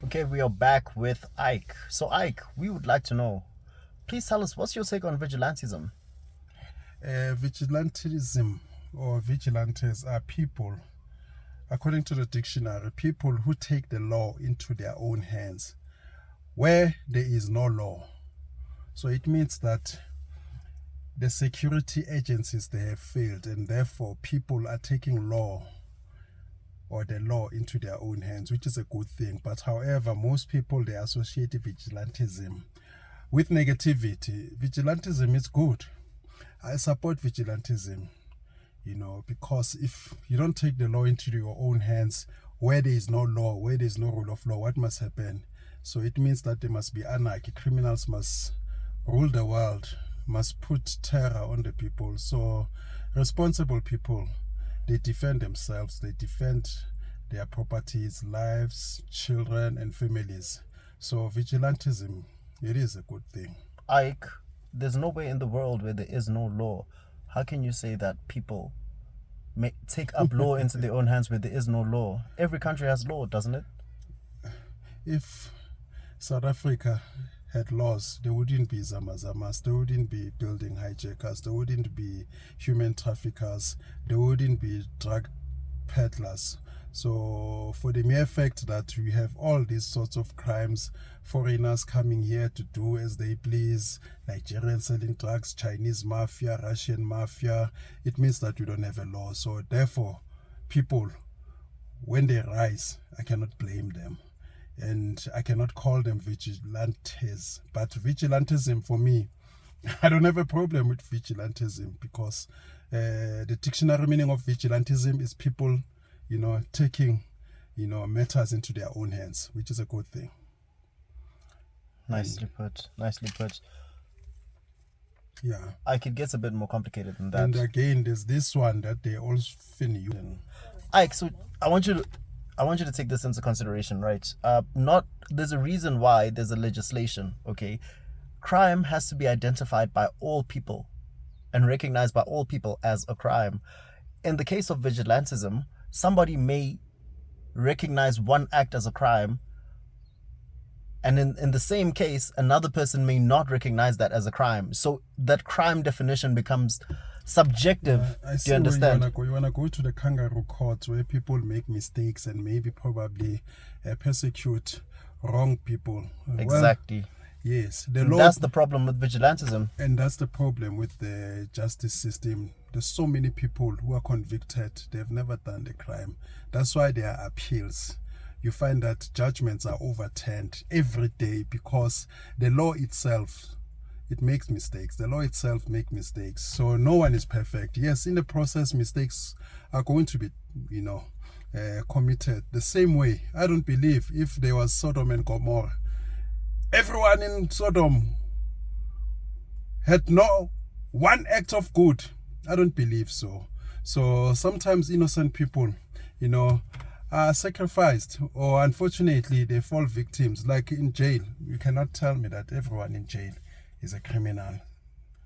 Okay, we are back with Ike. So, Ike, we would like to know, please tell us, what's your take on vigilantism? Vigilantism or vigilantes are people, according to the dictionary, people who take the law into their own hands where there is no law. So it means that the security agencies, they have failed, and therefore people are taking law or the law into their own hands, which is a good thing. But however, most people, they associate vigilantism with negativity. Vigilantism is good. I support vigilantism, because if you don't take the law into your own hands, where there is no law, where there is no rule of law, what must happen? So it means that there must be anarchy. Criminals must rule the world, must put terror on the people. So responsible people, they defend themselves, they defend their properties, lives, children, and families. So vigilantism, it is a good thing. Ike, there's no way in the world where there is no law. How can you say that people may take up law into their own hands where there is no law? Every country has law, doesn't it? If South Africa had laws, there wouldn't be zamazamas, there wouldn't be building hijackers, there wouldn't be human traffickers, there wouldn't be drug peddlers. So for the mere fact that we have all these sorts of crimes, foreigners coming here to do as they please, Nigerians selling drugs, Chinese mafia, Russian mafia, it means that we don't have a law. So therefore, people, when they rise, I cannot blame them. And I cannot call them vigilantes. But vigilantism, for me, I don't have a problem with vigilantism, because the dictionary meaning of vigilantism is people, taking, matters into their own hands, which is a good thing. Nicely put. Nicely put. Yeah. Ike, it gets a bit more complicated than that. And again, there's this one that they often use. Ike, so I want you to take this into consideration, right? There's a reason why there's a legislation, okay? Crime has to be identified by all people and recognized by all people as a crime. In the case of vigilantism, somebody may recognize one act as a crime, and in the same case, another person may not recognize that as a crime. So that crime definition becomes subjective. I see. Do you understand? You wanna go to the kangaroo courts where people make mistakes and maybe probably persecute wrong people. Exactly. Well, yes, That's the problem with vigilantism. And that's the problem with the justice system. There's so many people who are convicted, they've never done the crime. That's why there are appeals. You find that judgments are overturned every day because the law itself, it makes mistakes. The law itself makes mistakes. So no one is perfect. Yes, in the process, mistakes are going to be, committed. The same way, I don't believe if there was Sodom and Gomorrah, everyone in Sodom had no one act of good. I don't believe so. So sometimes innocent people, are sacrificed, or unfortunately they fall victims. Like in jail, you cannot tell me that everyone in jail is a criminal.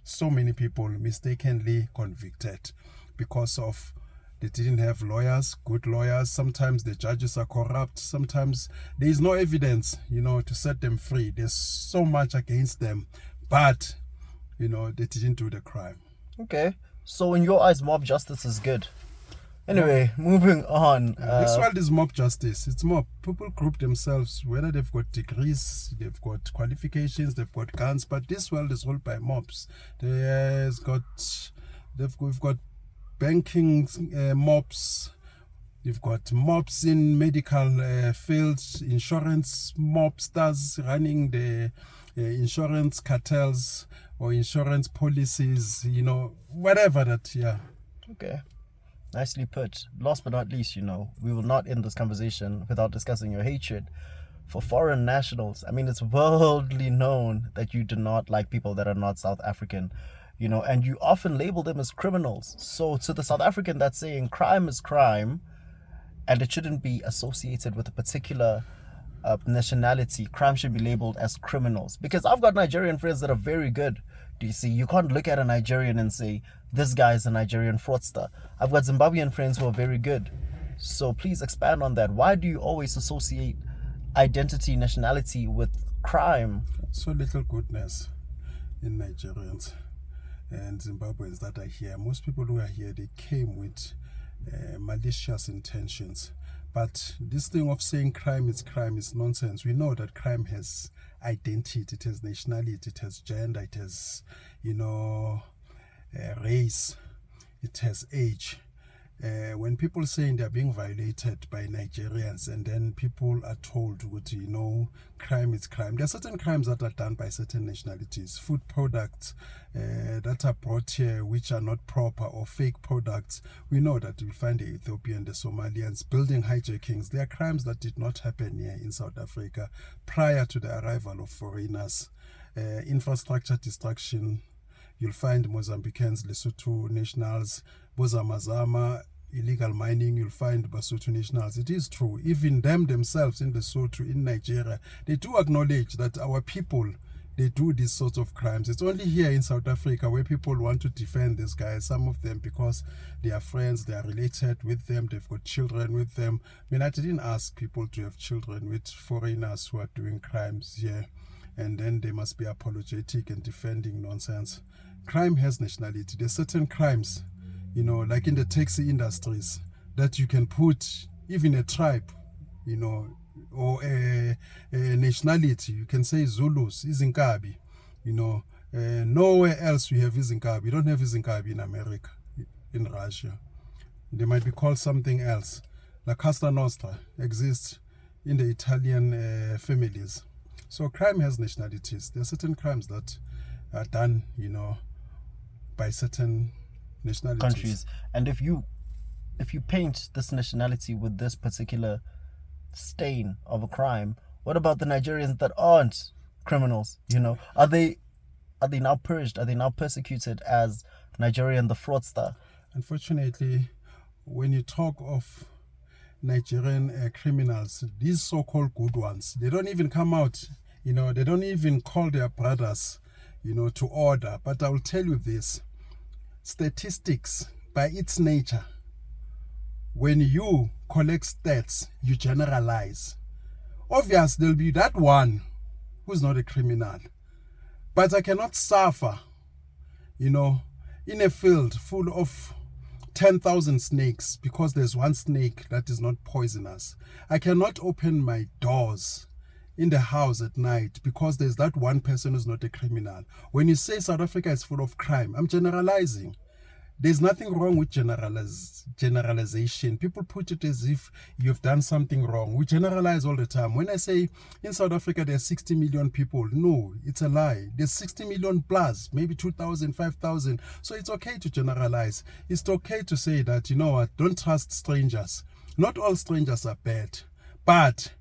So many people mistakenly convicted because of they didn't have lawyers, good lawyers. Sometimes the judges are corrupt. Sometimes there is no evidence, to set them free. There's so much against them, but, they didn't do the crime. Okay. So in your eyes, mob justice is good. Anyway, moving on. This world is mob justice. It's mob. People group themselves, whether they've got degrees, they've got qualifications, they've got guns, but this world is ruled by mobs. We've got banking mobs. You've got mobs in medical fields, insurance mobsters running the insurance cartels or insurance policies, whatever that, yeah. Okay. Nicely put. Last but not least, we will not end this conversation without discussing your hatred for foreign nationals. I mean, it's worldly known that you do not like people that are not South African, and you often label them as criminals. So to the South African that's saying crime is crime and it shouldn't be associated with a particular nationality, crime should be labeled as criminals. Because I've got Nigerian friends that are very good. Do you see? You can't look at a Nigerian and say, this guy is a Nigerian fraudster. I've got Zimbabwean friends who are very good. So please expand on that. Why do you always associate identity, nationality with crime. So little goodness in Nigerians and Zimbabweans that are here. Most people who are here, they came with malicious intentions. But this thing of saying crime is nonsense. We know that crime has identity, it has nationality, it has gender, it has, race, it has age. When people saying they're being violated by Nigerians, and then people are told, crime is crime. There are certain crimes that are done by certain nationalities. Food products that are brought here which are not proper, or fake products. We know that we find the Ethiopian, the Somalians, building hijackings. There are crimes that did not happen here in South Africa prior to the arrival of foreigners. Infrastructure destruction. You'll find Mozambicans, Lesotho nationals, Bozamazama, illegal mining, you'll find Basotho nationals. It is true. Even them themselves in Lesotho, in Nigeria, they do acknowledge that our people, they do these sorts of crimes. It's only here in South Africa where people want to defend these guys, some of them because they are friends, they are related with them, they've got children with them. I didn't ask people to have children with foreigners who are doing crimes here, and then they must be apologetic and defending nonsense. Crime has nationality. There's certain crimes, like in the taxi industries, that you can put even a tribe, or a nationality. You can say Zulus, Izinkabi, nowhere else we have Izinkabi. We don't have Izinkabi in America, in Russia. They might be called something else. La Casta Nostra exists in the Italian families. So crime has nationalities. There are certain crimes that are done, by certain nationalities. Countries. And if you paint this nationality with this particular stain of a crime, what about the Nigerians that aren't criminals? Are they now purged? Are they now persecuted as Nigerian the fraudster? Unfortunately, when you talk of Nigerian criminals, these so-called good ones, they don't even come out, they don't even call their brothers, to order. But I will tell you this, statistics by its nature, when you collect stats, you generalize. Obviously, there'll be that one who's not a criminal. But I cannot suffer, in a field full of 10,000 snakes because there's one snake that is not poisonous. I cannot open my doors in the house at night because there's that one person who's not a criminal. When you say South Africa is full of crime, I'm generalizing. There's nothing wrong with generalization. People put it as if you've done something wrong. We generalize all the time. When I say in South Africa there's 60 million people, no, it's a lie. There's 60 million plus, maybe 2,000, 5,000. So it's okay to generalize. It's okay to say that, don't trust strangers. Not all strangers are bad. But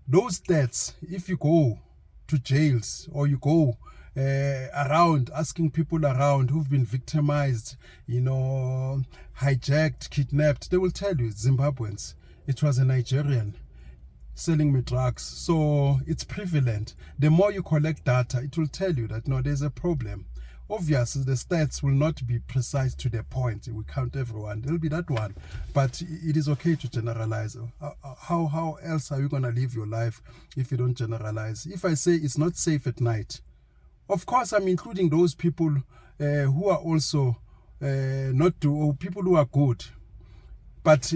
those stats, if you go to jails or you go around, asking people around who've been victimized, hijacked, kidnapped, they will tell you, Zimbabweans, it was a Nigerian selling me drugs. So it's prevalent. The more you collect data, it will tell you that, no, there's a problem. Obviously, the stats will not be precise to the point. We count everyone. There'll be that one. But it is okay to generalize. How else are you going to live your life if you don't generalize? If I say it's not safe at night, of course, I'm including those people who are also or people who are good. But,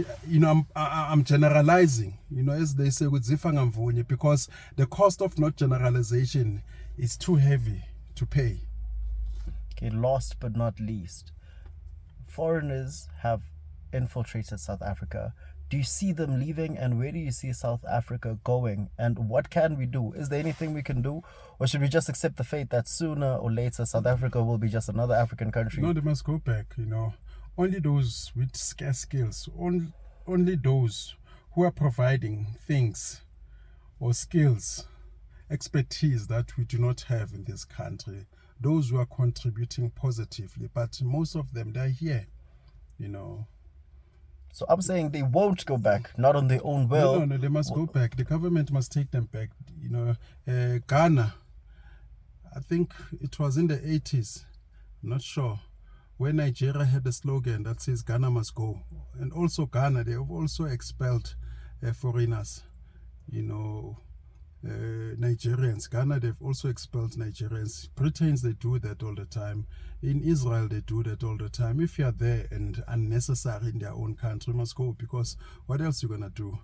I'm generalizing, as they say, with Zifangamvunye, because the cost of not generalization is too heavy to pay. Okay, last but not least, foreigners have infiltrated South Africa. Do you see them leaving, and where do you see South Africa going, and what can we do? Is there anything we can do, or should we just accept the fate that sooner or later South Africa will be just another African country? No, they must go back. Only those with scarce skills, only those who are providing things or skills, expertise that we do not have in this country, those who are contributing positively, but most of them, they're here, So I'm saying they won't go back, not on their own will. No, they must go back. The government must take them back. Ghana, I think it was in the 80s, I'm not sure, where Nigeria had a slogan that says Ghana must go. And also Ghana, they have also expelled foreigners. Nigerians. Ghana, they've also expelled Nigerians. Britons, they do that all the time. In Israel, they do that all the time. If you're there and unnecessary in their own country, you must go, because what else are you going to do?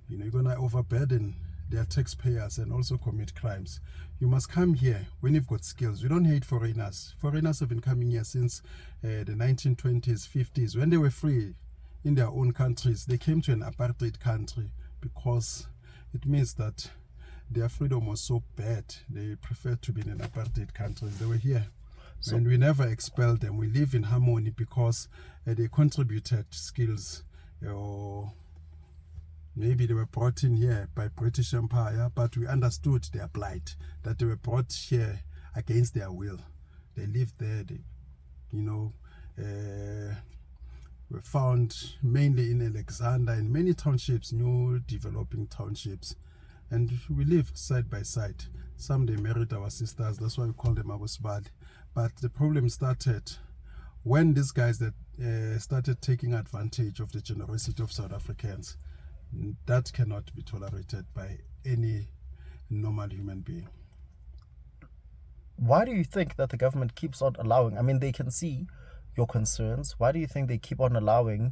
You're going to overburden their taxpayers and also commit crimes. You must come here when you've got skills. We don't hate foreigners. Foreigners have been coming here since the 1920s, 50s. When they were free in their own countries, they came to an apartheid country because it means that their freedom was so bad, they preferred to be in an apartheid country. They were here. And we never expelled them. We live in harmony because they contributed skills. Or maybe they were brought in here by British Empire, but we understood their plight, that they were brought here against their will. They lived there, were found mainly in Alexander and many townships, new developing townships. And we lived side by side. Some they married our sisters, that's why we call them Abosbali. But the problem started when these guys that started taking advantage of the generosity of South Africans. That cannot be tolerated by any normal human being. Why do you think that the government keeps on allowing? I mean, they can see your concerns. Why do you think they keep on allowing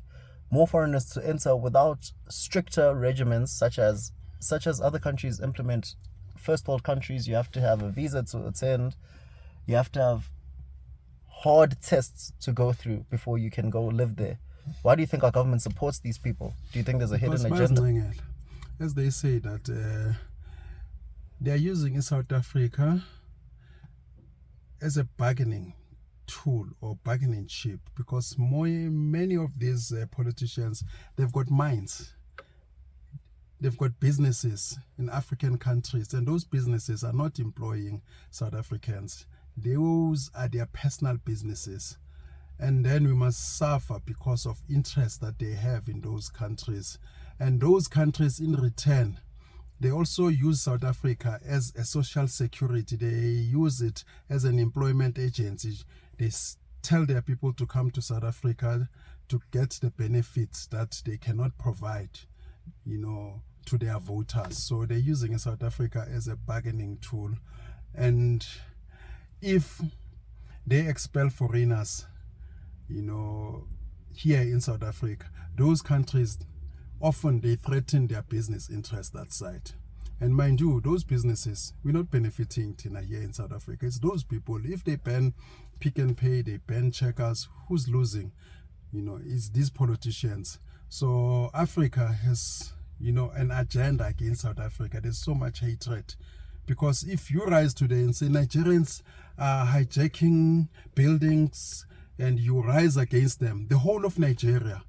more foreigners to enter without stricter regimens, such as other countries implement? First world countries, you have to have a visa to attend. You have to have hard tests to go through before you can go live there. Why do you think our government supports these people? Do you think there's a hidden agenda? As they say that they are using South Africa as a bargaining tool or bargaining chip, because many of these politicians, they've got minds. They've got businesses in African countries, and those businesses are not employing South Africans. Those are their personal businesses. And then we must suffer because of interest that they have in those countries. And those countries, in return, they also use South Africa as a social security. They use it as an employment agency. They tell their people to come to South Africa to get the benefits that they cannot provide, to their voters. So they're using South Africa as a bargaining tool. And if they expel foreigners, here in South Africa, those countries, often they threaten their business interests that side. And mind you, those businesses, we're not benefiting Tina here in South Africa. It's those people. If they ban Pick and Pay, they ban Checkers, who's losing? It's these politicians. So Africa has, an agenda against South Africa. There's so much hatred. Because if you rise today and say Nigerians are hijacking buildings, and you rise against them, the whole of Nigeria,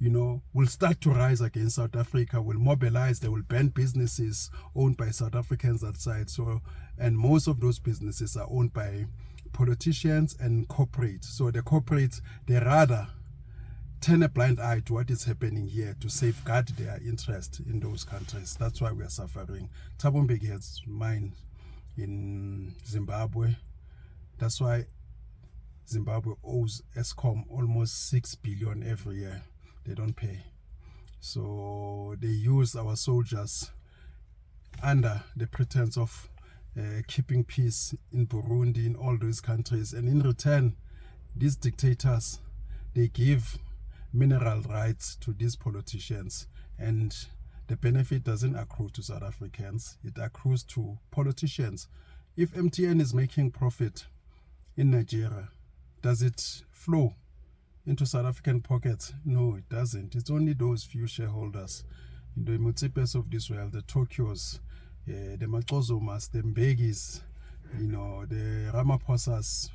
will start to rise against South Africa, will mobilize, they will ban businesses owned by South Africans outside. So, and most of those businesses are owned by politicians and corporates. So the corporates, they rather turn a blind eye to what is happening here to safeguard their interest in those countries. That's why we are suffering. Thabo Mbeki has mine in Zimbabwe. That's why Zimbabwe owes Eskom almost 6 billion every year. They don't pay. So they use our soldiers under the pretense of keeping peace in Burundi, in all those countries. And in return, these dictators, they give mineral rights to these politicians. And the benefit doesn't accrue to South Africans. It accrues to politicians. If MTN is making profit in Nigeria, does it flow into South African pockets? No, it doesn't. It's only those few shareholders, the Mutsipes of this world, the Tokyos, the Makozomas, the Mbegis, the Ramaphosas,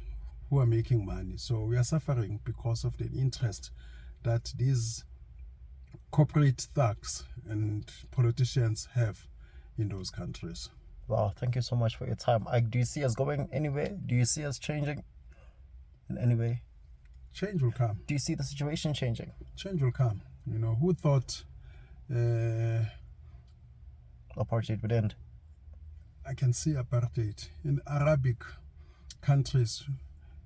who are making money. So we are suffering because of the interest that these corporate thugs and politicians have in those countries. Wow, thank you so much for your time. Do you see us going anywhere? Do you see us changing in any way? Change will come. Do you see the situation changing? Change will come. Who thought apartheid would end? I can see apartheid in Arabic countries,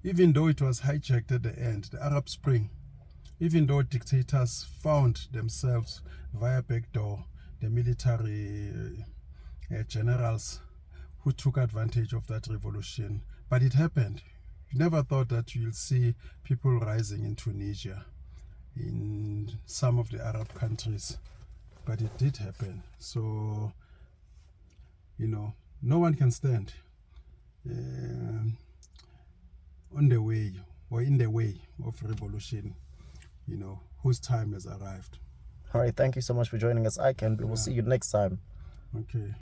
even though it was hijacked at the end, the Arab Spring, even though dictators found themselves via backdoor the military generals who took advantage of that revolution. But it happened. You never thought that you'll see people rising in Tunisia, in some of the Arab countries, but it did happen. So, no one can stand on the way or in the way of revolution, whose time has arrived. All right, thank you so much for joining us, Ike, and we will see you next time. Okay.